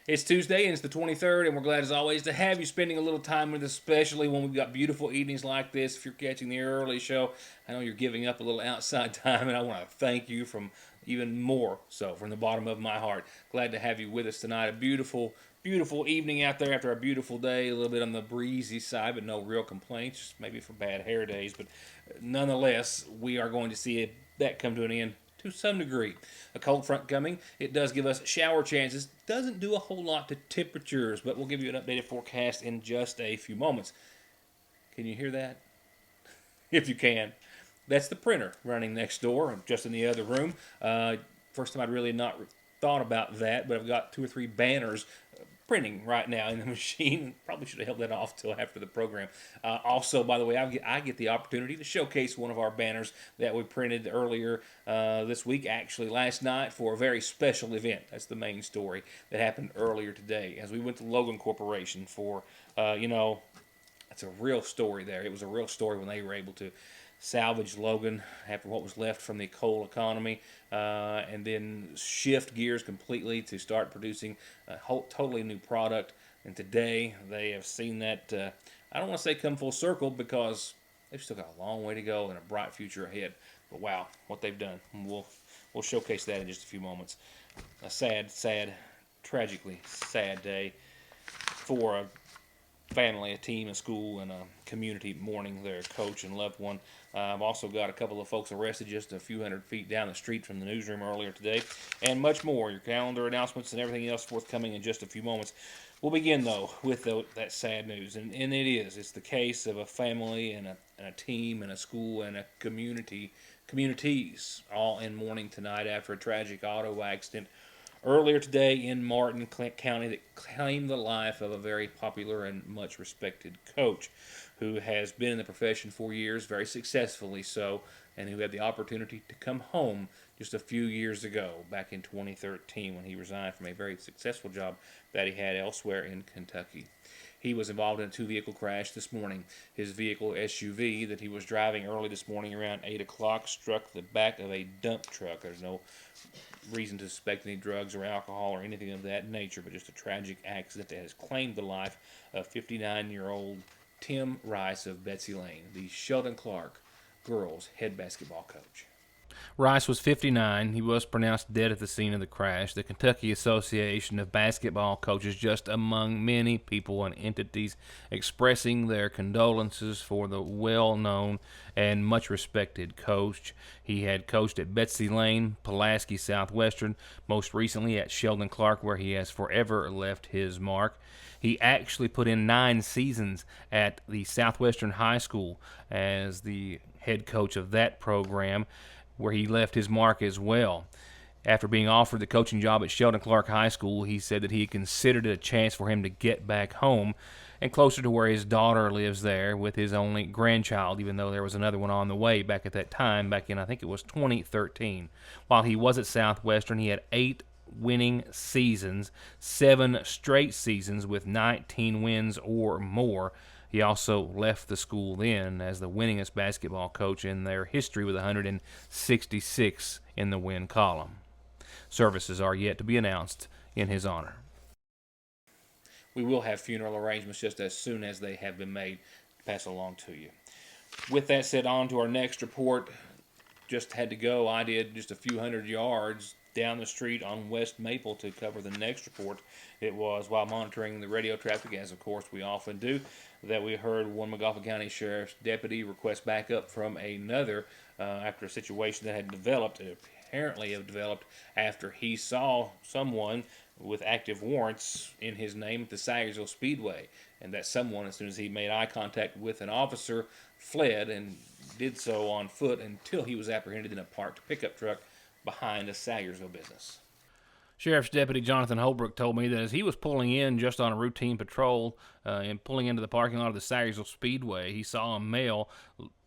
It's Tuesday and it's the 23rd, and we're glad as always to have you spending a little time with us, especially when we've got beautiful evenings like this. If you're catching the early show, I know you're giving up a little outside time, and I want to thank you from even more so from the bottom of my heart. Glad to have you with us tonight. A beautiful, beautiful evening out there after a beautiful day. A little bit on the breezy side, but no real complaints, just maybe for bad hair days. But nonetheless, we are going to see that come to an end to some degree. A cold front coming. It does give us shower chances. Doesn't do a whole lot to temperatures, but we'll give you an updated forecast in just a few moments. Can you hear that? If you can. That's the printer running next door, just in the other room. First time I'd really not thought about that, but I've got 2 or 3 banners printing right now in the machine. Probably should have held that off till after the program. Also, by the way, I get the opportunity to showcase one of our banners that we printed earlier this week, actually last night, for a very special event. That's the main story that happened earlier today as we went to Logan Corporation for, that's a real story there. It was a real story when they were able to salvage Logan after what was left from the coal economy, and then shift gears completely to start producing a totally new product. And today they have seen that, I don't want to say come full circle because they've still got a long way to go and a bright future ahead. But wow, what they've done. We'll showcase that in just a few moments. A sad, tragically sad day for a family, a team, a school, and a community mourning their coach and loved one. I've also got a couple of folks arrested just a few hundred feet down the street from the newsroom earlier today, and much more. Your calendar announcements and everything else forthcoming in just a few moments. We'll begin, though, with that sad news, and it's the case of a family and a team and a school and a communities all in mourning tonight after a tragic auto accident earlier today in Martin County that claimed the life of a very popular and much respected coach who has been in the profession for years, very successfully so, and who had the opportunity to come home just a few years ago, back in 2013, when he resigned from a very successful job that he had elsewhere in Kentucky. He was involved in a 2-vehicle crash this morning. His vehicle, SUV, that he was driving early this morning around 8 o'clock, struck the back of a dump truck. There's no reason to suspect any drugs or alcohol or anything of that nature, but just a tragic accident that has claimed the life of 59-year-old Tim Rice of Betsy Lane, the Sheldon Clark girls head basketball coach. Rice was 59. He was pronounced dead at the scene of the crash. The Kentucky Association of Basketball Coaches, just among many people and entities, expressing their condolences for the well-known and much-respected coach. He had coached at Betsy Lane, Pulaski Southwestern, most recently at Sheldon Clark, where he has forever left his mark. He actually put in 9 seasons at the Southwestern High School as the head coach of that program, where he left his mark as well. After being offered the coaching job at Sheldon Clark High School, he said that he considered it a chance for him to get back home and closer to where his daughter lives there with his only grandchild, even though there was another one on the way back at that time, back in, I think it was 2013. While he was at Southwestern, he had 8 winning seasons, 7 straight seasons with 19 wins or more. He also left the school then as the winningest basketball coach in their history with 166 in the win column. Services are yet to be announced in his honor. We will have funeral arrangements just as soon as they have been made to pass along to you. With that said, on to our next report. Just had to go. I did just a few hundred yards down the street on West Maple to cover the next report. It was while monitoring the radio traffic, as of course we often do, that we heard one McGoffin County Sheriff's deputy request backup from another after a situation that had developed, apparently have developed after he saw someone with active warrants in his name at the Sayersville Speedway. And that someone, as soon as he made eye contact with an officer, fled and did so on foot until he was apprehended in a parked pickup truck behind a Sayersville business. Sheriff's Deputy Jonathan Holbrook told me that as he was pulling in just on a routine patrol and pulling into the parking lot of the Sayersville Speedway, he saw a male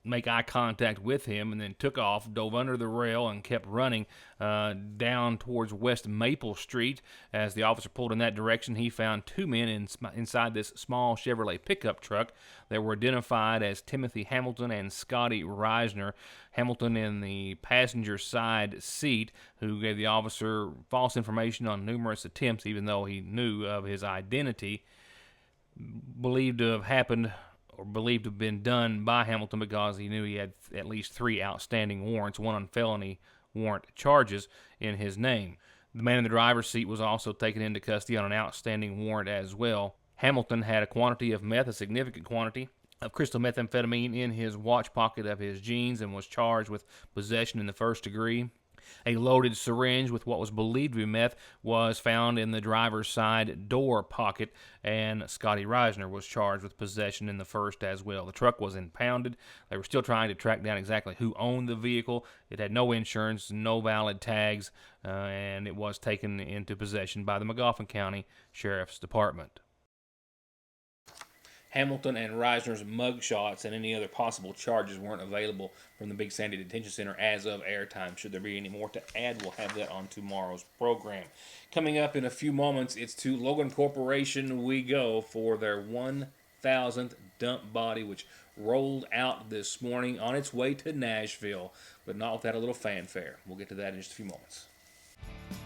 make eye contact with him, and then took off, dove under the rail, and kept running down towards West Maple Street. As the officer pulled in that direction, he found two men inside this small Chevrolet pickup truck that were identified as Timothy Hamilton and Scotty Reisner. Hamilton in the passenger side seat, who gave the officer false information on numerous attempts, even though he knew of his identity. Believed to have happened, or believed to have been done by Hamilton, because he knew he had at least 3 outstanding warrants, one on felony warrant charges, in his name. The man in the driver's seat was also taken into custody on an outstanding warrant as well. Hamilton had a quantity of meth, a significant quantity of crystal methamphetamine, in his watch pocket of his jeans, and was charged with possession in the first degree. A loaded syringe with what was believed to be meth was found in the driver's side door pocket, and Scotty Reisner was charged with possession in the first as well. The truck was impounded. They were still trying to track down exactly who owned the vehicle. It had no insurance, no valid tags, and it was taken into possession by the Magoffin County Sheriff's Department. Hamilton and Reisner's mugshots and any other possible charges weren't available from the Big Sandy Detention Center as of airtime. Should there be any more to add, we'll have that on tomorrow's program. Coming up in a few moments, it's to Logan Corporation we go for their 1,000th dump body, which rolled out this morning on its way to Nashville, but not without a little fanfare. We'll get to that in just a few moments.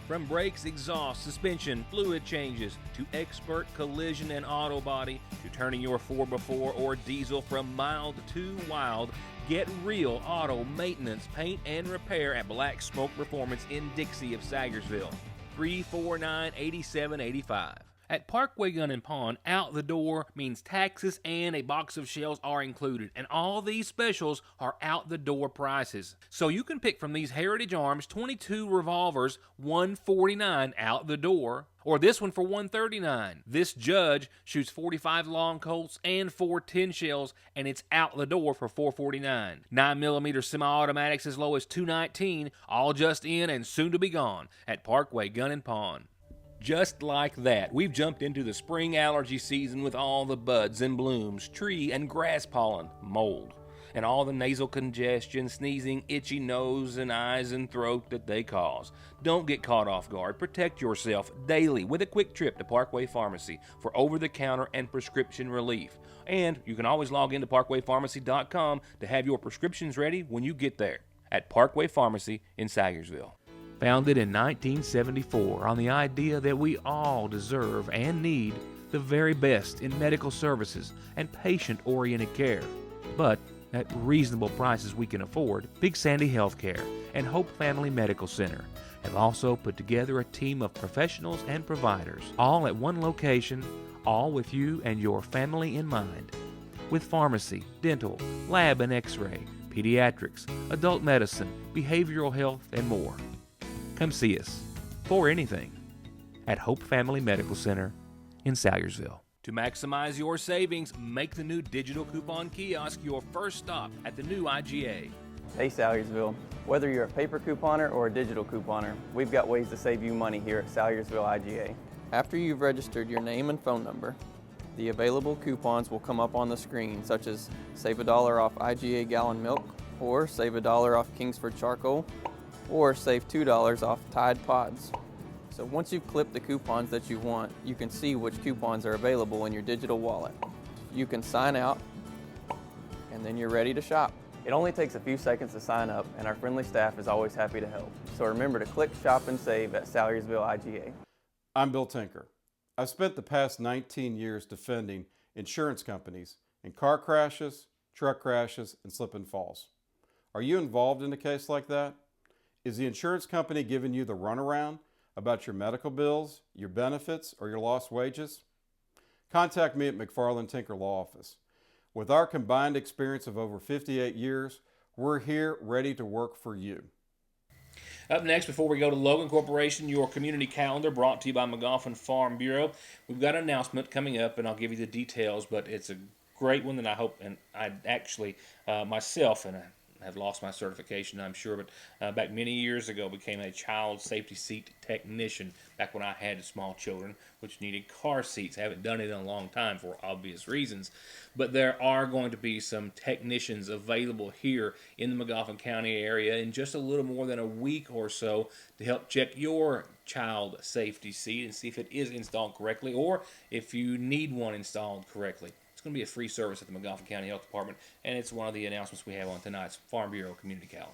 From brakes, exhaust, suspension, fluid changes, to expert collision and auto body, to turning your 4x4 or diesel from mild to wild, get real auto maintenance, paint, and repair at Black Smoke Performance in Dixie of Sagersville. 349-8785. At Parkway Gun and Pawn, out the door means taxes and a box of shells are included, and all these specials are out the door prices. So you can pick from these Heritage Arms 22 revolvers, $149 out the door, or this one for $139. This Judge shoots 45 long Colts and 4 10 shells, and it's out the door for $449. 9mm semi-automatics as low as $219, all just in and soon to be gone at Parkway Gun and Pawn. Just like that, we've jumped into the spring allergy season with all the buds and blooms, tree and grass pollen, mold, and all the nasal congestion, sneezing, itchy nose and eyes and throat that they cause. Don't get caught off guard. Protect yourself daily with a quick trip to Parkway Pharmacy for over-the-counter and prescription relief. And you can always log into parkwaypharmacy.com to have your prescriptions ready when you get there at Parkway Pharmacy in Sagersville. Founded in 1974 on the idea that we all deserve and need the very best in medical services and patient-oriented care, but at reasonable prices we can afford, Big Sandy Healthcare and Hope Family Medical Center have also put together a team of professionals and providers, all at one location, all with you and your family in mind. With pharmacy, dental, lab and x-ray, pediatrics, adult medicine, behavioral health, and more. Come see us, for anything, at Hope Family Medical Center in Sayersville. To maximize your savings, make the new digital coupon kiosk your first stop at the new IGA. Hey Salyersville, whether you're a paper couponer or a digital couponer, we've got ways to save you money here at Salyersville IGA. After you've registered your name and phone number, the available coupons will come up on the screen, such as save $1 off IGA gallon milk, or save $1 off Kingsford charcoal, or save $2 off Tide Pods. So once you've clipped the coupons that you want, you can see which coupons are available in your digital wallet. You can sign out, and then you're ready to shop. It only takes a few seconds to sign up, and our friendly staff is always happy to help. So remember to click, shop, and save at Salyersville IGA. I'm Bill Tinker. I've spent the past 19 years defending insurance companies in car crashes, truck crashes, and slip and falls. Are you involved in a case like that? Is the insurance company giving you the runaround about your medical bills, your benefits, or your lost wages? Contact me at McFarland Tinker Law Office. With our combined experience of over 58 years, we're here ready to work for you. Up next, before we go to Logan Corporation, your community calendar brought to you by Magoffin Farm Bureau. We've got an announcement coming up, and I'll give you the details, but it's a great one that I hope, and I actually, myself, and have lost my certification, I'm sure, but back many years ago became a child safety seat technician back when I had small children which needed car seats. I haven't done it in a long time for obvious reasons, but there are going to be some technicians available here in the Magoffin County area in just a little more than a week or so to help check your child safety seat and see if it is installed correctly or if you need one installed correctly. It's going to be a free service at the Magoffin County Health Department, and it's one of the announcements we have on tonight's Farm Bureau Community Calendar.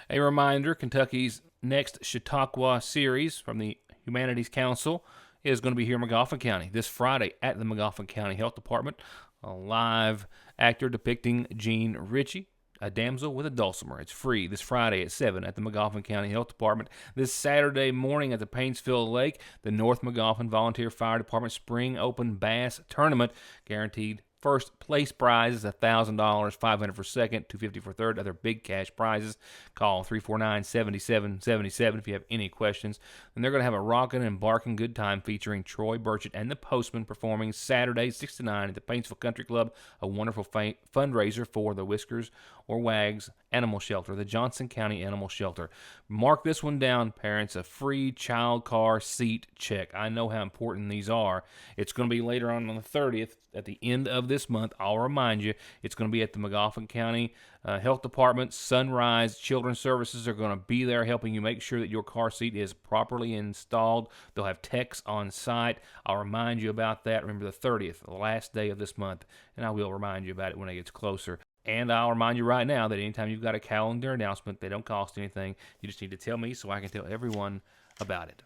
A reminder, Kentucky's next Chautauqua series from the Humanities Council is going to be here in Magoffin County this Friday at the Magoffin County Health Department. A live actor depicting Jean Ritchie, a damsel with a dulcimer. It's free this Friday at 7 at the Magoffin County Health Department. This Saturday morning at the Painesville Lake, the North Magoffin Volunteer Fire Department Spring Open Bass Tournament. Guaranteed first place prize is $1,000, $500 for second, $250 for third. Other big cash prizes. Call 349-7777 if you have any questions. And they're going to have a rockin' and barkin' good time featuring Troy Burchett and the Postman performing Saturday 6 to 9 at the Painesville Country Club, a wonderful fundraiser for the Whiskers or Wags Animal Shelter, the Johnson County Animal Shelter. Mark this one down, parents, a free child car seat check. I know how important these are. It's going to be later on the 30th at the end of this month. I'll remind you, it's going to be at the Magoffin County Health Department. Sunrise Children's Services are going to be there helping you make sure that your car seat is properly installed. They'll have techs on site. I'll remind you about that. Remember the 30th, the last day of this month, and I will remind you about it when it gets closer. And I'll remind you right now that anytime you've got a calendar announcement, they don't cost anything. You just need to tell me so I can tell everyone about it.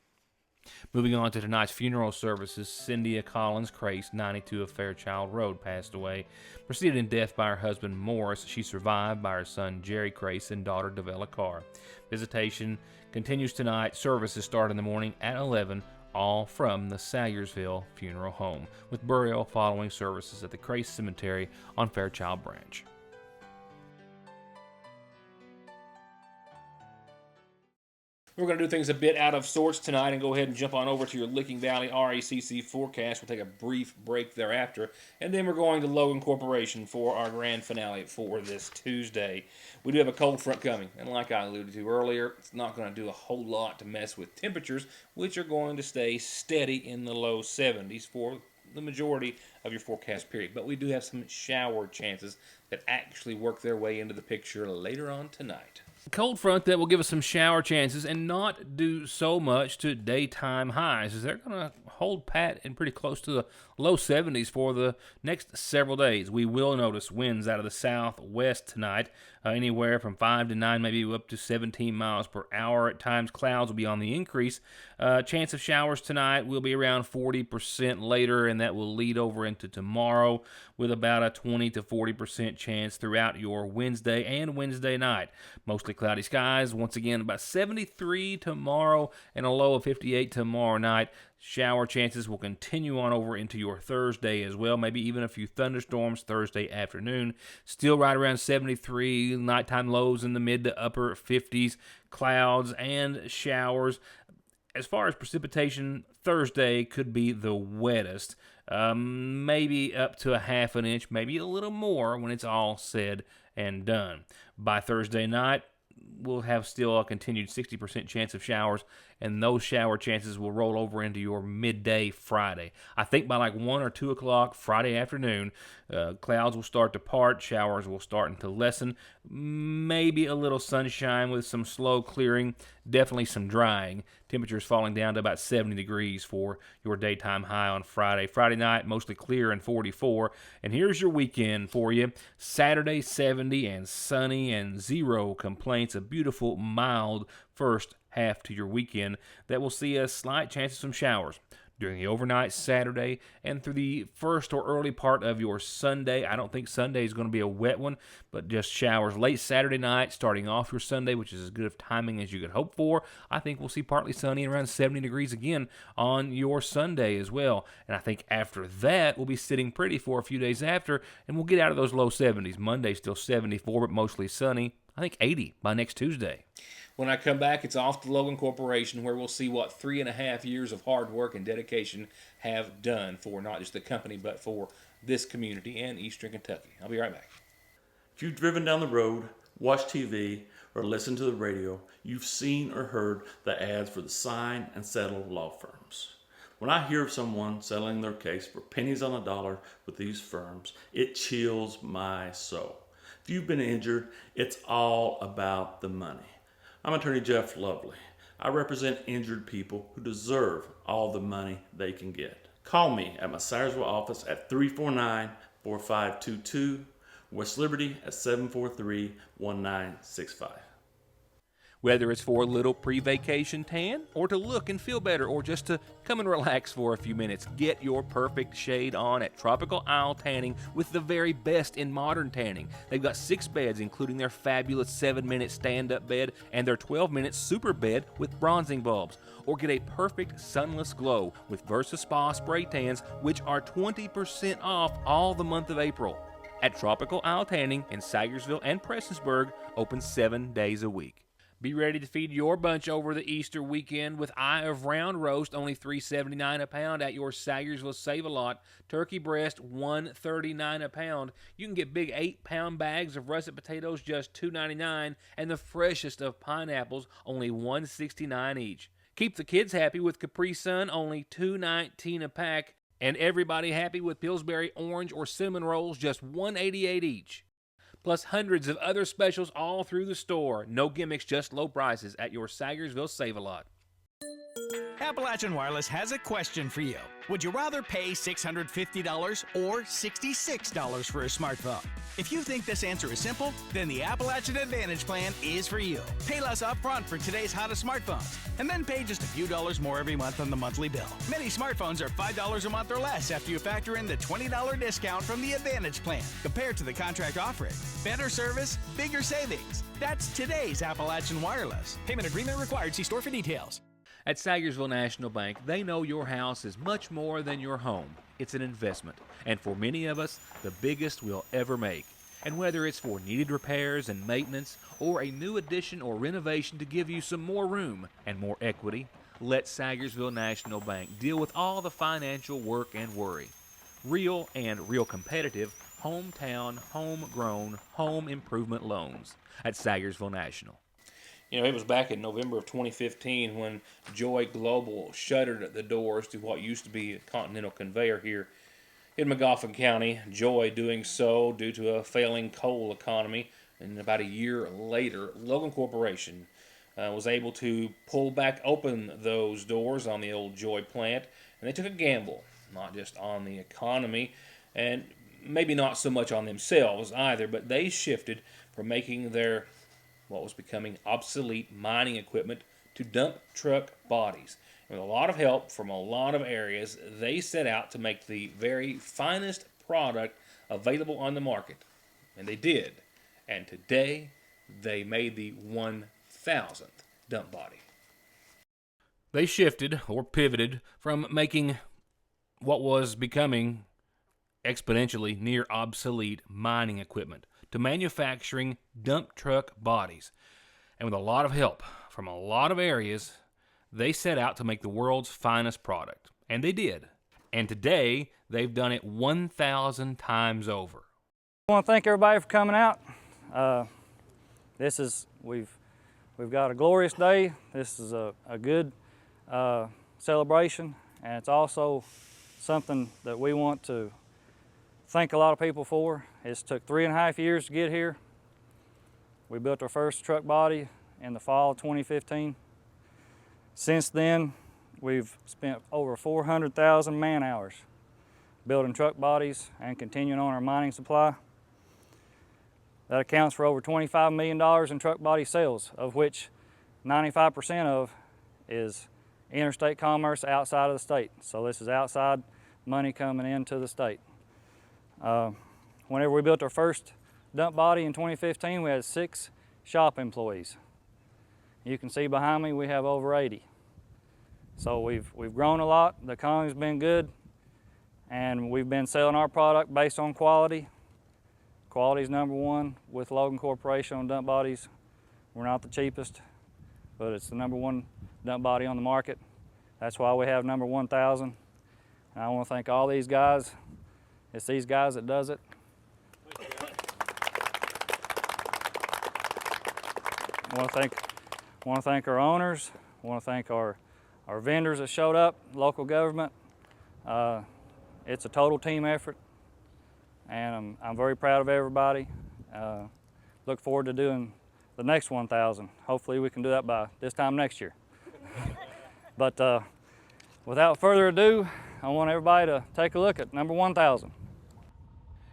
Moving on to tonight's funeral services, Cynthia Collins Crace, 92 of Fairchild Road, passed away. Preceded in death by her husband Morris, she survived by her son Jerry Crace and daughter Devella Carr. Visitation continues tonight. Services start in the morning at 11, all from the Salyersville Funeral Home, with burial following services at the Crace Cemetery on Fairchild Branch. We're going to do things a bit out of sorts tonight and go ahead and jump on over to your Licking Valley ACCC Forecast. We'll take a brief break thereafter, and then we're going to Logan Corporation for our grand finale for this Tuesday. We do have a cold front coming, and like I alluded to earlier, it's not going to do a whole lot to mess with temperatures, which are going to stay steady in the low 70s for the majority of your forecast period. But we do have some shower chances that actually work their way into the picture later on tonight. Cold front that will give us some shower chances and not do so much to daytime highs, as they're going to hold pat and pretty close to the low 70s for the next several days. We will notice winds out of the southwest tonight, anywhere from 5 to 9, maybe up to 17 miles per hour. At times, clouds will be on the increase. Chance of showers tonight will be around 40% later, and that will lead over into tomorrow with about a 20 to 40% chance throughout your Wednesday and Wednesday night. Mostly cloudy skies. Once again, about 73 tomorrow and a low of 58 tomorrow night. Shower chances will continue on over into your Thursday as well. Maybe even a few thunderstorms Thursday afternoon. Still right around 73. Nighttime lows in the mid to upper 50s. Clouds and showers. As far as precipitation, Thursday could be the wettest. Maybe up to a half an inch, maybe a little more when it's all said and done. By Thursday night, we'll have still a continued 60% chance of showers, and those shower chances will roll over into your midday Friday. I think by like 1 or 2 o'clock Friday afternoon, clouds will start to part, showers will start to lessen, maybe a little sunshine with some slow clearing, definitely some drying. Temperatures falling down to about 70 degrees for your daytime high on Friday. Friday night, mostly clear and 44. And here's your weekend for you. Saturday, 70 and sunny and 0 complaints. A beautiful, mild first half to your weekend that will see a slight chance of some showers during the overnight Saturday and through the first or early part of your Sunday. I don't think Sunday is going to be a wet one, but just showers late Saturday night, starting off your Sunday, which is as good of timing as you could hope for. I think we'll see partly sunny and around 70 degrees again on your Sunday as well. And I think after that, we'll be sitting pretty for a few days after, and we'll get out of those low 70s. Monday still 74, but mostly sunny. I think 80 by next Tuesday. When I come back, it's off to Logan Corporation, where we'll see what 3.5 years of hard work and dedication have done for not just the company, but for this community and Eastern Kentucky. I'll be right back. If you've driven down the road, watched TV, or listened to the radio, you've seen or heard the ads for the sign and settle law firms. When I hear of someone settling their case for pennies on a dollar with these firms, it chills my soul. If you've been injured, it's all about the money. I'm Attorney Jeff Lovely. I represent injured people who deserve all the money they can get. Call me at my Syersville office at 349-4522, West Liberty at 743-1965. Whether it's for a little pre-vacation tan, or to look and feel better, or just to come and relax for a few minutes, get your perfect shade on at Tropical Isle Tanning with the very best in modern tanning. They've got 6 beds, including their fabulous 7-minute stand-up bed and their 12-minute super bed with bronzing bulbs. Or get a perfect sunless glow with Versa Spa spray tans, which are 20% off all the month of April. At Tropical Isle Tanning in Sayersville and Prestonsburg, open 7 days a week. Be ready to feed your bunch over the Easter weekend with Eye of Round Roast, only $3.79 a pound at your Sayersville Save-A-Lot. Turkey breast, $1.39 a pound. You can get big 8-pound bags of russet potatoes, just $2.99, and the freshest of pineapples, only $1.69 each. Keep the kids happy with Capri Sun, only $2.19 a pack, and everybody happy with Pillsbury orange or cinnamon rolls, just $1.88 each. Plus hundreds of other specials all through the store. No gimmicks, just low prices at your Sayersville Save-A-Lot. Appalachian Wireless has a question for you. Would you rather pay $650 or $66 for a smartphone? If you think this answer is simple, then the Appalachian Advantage plan is for you. Pay less upfront for today's hottest smartphones, and then pay just a few dollars more every month on the monthly bill. Many smartphones are $5 a month or less after you factor in the $20 discount from the Advantage plan, compared to the contract offering. Better service, bigger savings. That's today's Appalachian Wireless. Payment agreement required. See store for details. At Sayersville National Bank, they know your house is much more than your home. It's an investment, and for many of us, the biggest we'll ever make. And whether it's for needed repairs and maintenance, or a new addition or renovation to give you some more room and more equity, let Sayersville National Bank deal with all the financial work and worry. Real and real competitive, hometown, homegrown, home improvement loans at Sayersville National. You know, it was back in November of 2015 when Joy Global shuttered the doors to what used to be a Continental Conveyor here in Magoffin County. Joy doing so due to a failing coal economy. And about a year later, Logan Corporation was able to pull back open those doors on the old Joy plant. And they took a gamble, not just on the economy, and maybe not so much on themselves either, but they shifted from making their what was becoming obsolete mining equipment to dump truck bodies. And with a lot of help from a lot of areas, they set out to make the very finest product available on the market. And they did. And today, they made the 1,000th dump body. They shifted or pivoted from making what was becoming exponentially near obsolete mining equipment to manufacturing dump truck bodies. And with a lot of help from a lot of areas, they set out to make the world's finest product. And they did. And today, they've done it 1,000 times over. I want to thank everybody for coming out. We've got a glorious day. This is a good celebration, and it's also something that we want to thank a lot of people for. It's took 3.5 years to get here. We built our first truck body in the fall of 2015. Since then, we've spent over 400,000 man hours building truck bodies and continuing on our mining supply. That accounts for over $25 million in truck body sales, of which 95% of is interstate commerce outside of the state. So this is outside money coming into the state. Whenever we built our first dump body in 2015, we had 6 shop employees. You can see behind me we have over 80. So we've grown a lot. The economy's been good, and we've been selling our product based on quality. Quality's #1 with Logan Corporation on dump bodies. We're not the cheapest, but it's the #1 dump body on the market. That's why we have number 1,000. And I want to thank all these guys. It's these guys that does it. I want to thank our owners. I want to thank our vendors that showed up, local government. It's a total team effort, and I'm very proud of everybody. Look forward to doing the next 1,000. Hopefully we can do that by this time next year. But without further ado, I want everybody to take a look at number 1,000.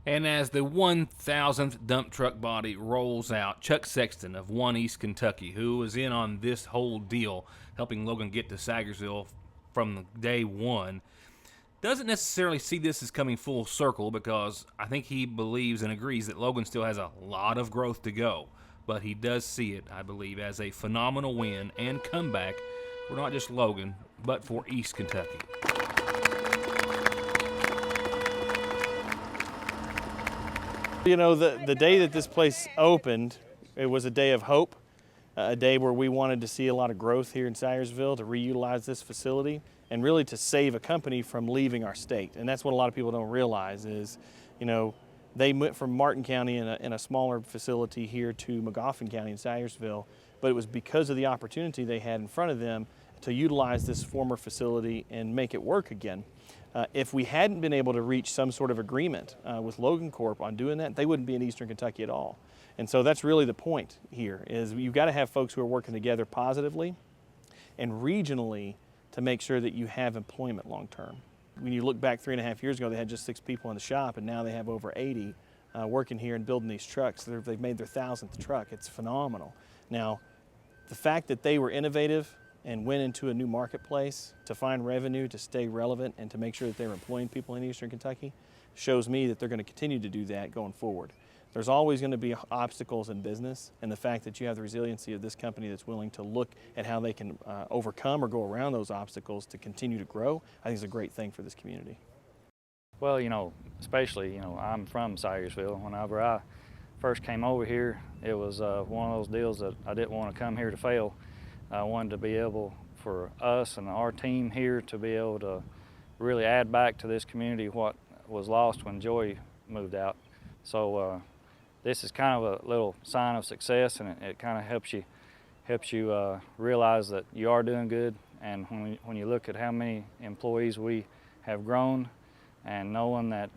And as the 1,000th dump truck body rolls out, Chuck Sexton of One East Kentucky, who was in on this whole deal, helping Logan get to Sagersville from day one, doesn't necessarily see this as coming full circle, because I think he believes and agrees that Logan still has a lot of growth to go. But he does see it, I believe, as a phenomenal win and comeback for not just Logan, but for East Kentucky. You know, the day that this place opened, it was a day of hope, a day where we wanted to see a lot of growth here in Sayersville, to reutilize this facility, and really to save a company from leaving our state. And that's what a lot of people don't realize is, you know, they went from Martin County in a smaller facility here to Magoffin County in Sayersville, but it was because of the opportunity they had in front of them to utilize this former facility and make it work again. If we hadn't been able to reach some sort of agreement with Logan Corp on doing that, they wouldn't be in Eastern Kentucky at all. And so that's really the point here, is you've got to have folks who are working together positively and regionally to make sure that you have employment long term. When you look back 3.5 years ago, they had just 6 people in the shop, and now they have over 80 working here and building these trucks. They've made their 1,000th truck. It's phenomenal. Now, the fact that they were innovative and went into a new marketplace to find revenue, to stay relevant, and to make sure that they were employing people in Eastern Kentucky shows me that they're going to continue to do that going forward. There's always going to be obstacles in business, and the fact that you have the resiliency of this company that's willing to look at how they can overcome or go around those obstacles to continue to grow, I think is a great thing for this community. Well, you know, especially, you know, I'm from Sayersville. Whenever I first came over here, it was one of those deals that I didn't want to come here to fail. I wanted to be able, for us and our team here, to be able to really add back to this community what was lost when Joy moved out. So this is kind of a little sign of success, and it kind of helps you realize that you are doing good. And when you look at how many employees we have grown, and knowing that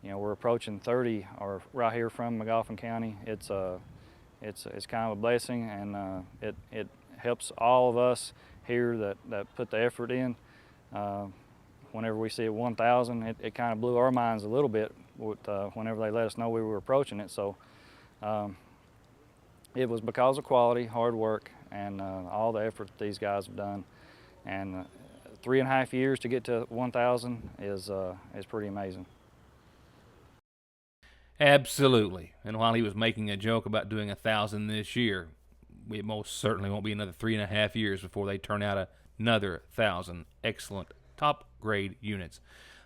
you know, we're approaching 30 or right here from Magoffin County, it's kind of a blessing, and it helps all of us here that put the effort in. Whenever we see 1,000, it kind of blew our minds a little bit with, whenever they let us know we were approaching it. So it was because of quality, hard work, and all the effort that these guys have done. And 3.5 years to get to 1,000 is pretty amazing. Absolutely. And while he was making a joke about doing 1,000 this year, it most certainly won't be another 3.5 years before they turn out another 1,000 excellent top-grade units.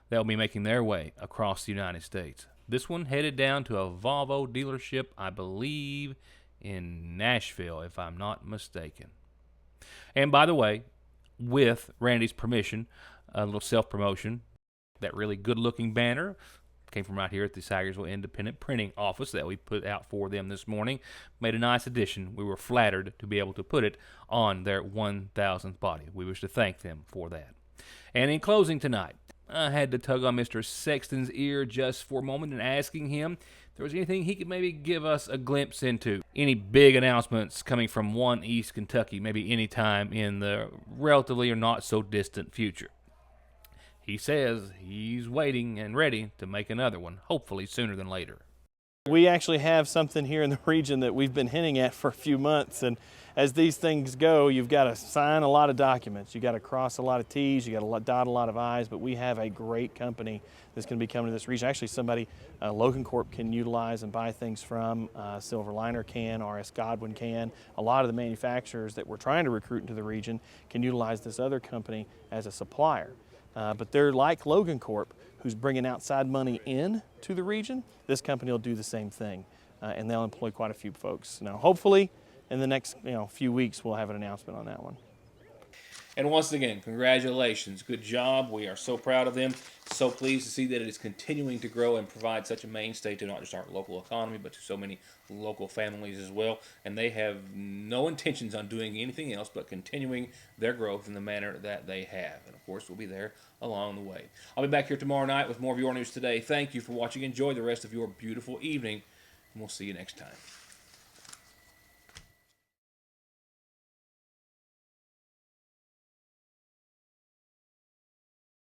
They'll be making their way across the United States. This one headed down to a Volvo dealership, I believe, in Nashville, if I'm not mistaken. And by the way, with Randy's permission, a little self-promotion, that really good-looking banner came from right here at the Sayersville Independent Printing Office that we put out for them this morning. Made a nice addition. We were flattered to be able to put it on their 1,000th body. We wish to thank them for that. And in closing tonight, I had to tug on Mr. Sexton's ear just for a moment and asking him if there was anything he could maybe give us a glimpse into. Any big announcements coming from One East Kentucky, maybe any time in the relatively or not so distant future. He says he's waiting and ready to make another one, hopefully sooner than later. We actually have something here in the region that we've been hinting at for a few months, and as these things go, you've got to sign a lot of documents, you've got to cross a lot of T's, you've got to dot a lot of I's, but we have a great company that's going to be coming to this region. Actually, somebody Logan Corp can utilize and buy things from. Silverliner can, RS Godwin can. A lot of the manufacturers that we're trying to recruit into the region can utilize this other company as a supplier. But they're like Logan Corp, who's bringing outside money in to the region. This company will do the same thing, and they'll employ quite a few folks. Now, hopefully, in the next few weeks, we'll have an announcement on that one. And once again, congratulations. Good job. We are so proud of them. So pleased to see that it is continuing to grow and provide such a mainstay to not just our local economy, but to so many local families as well. And they have no intentions on doing anything else but continuing their growth in the manner that they have. And of course, we'll be there along the way. I'll be back here tomorrow night with more of Your News Today. Thank you for watching. Enjoy the rest of your beautiful evening, and we'll see you next time.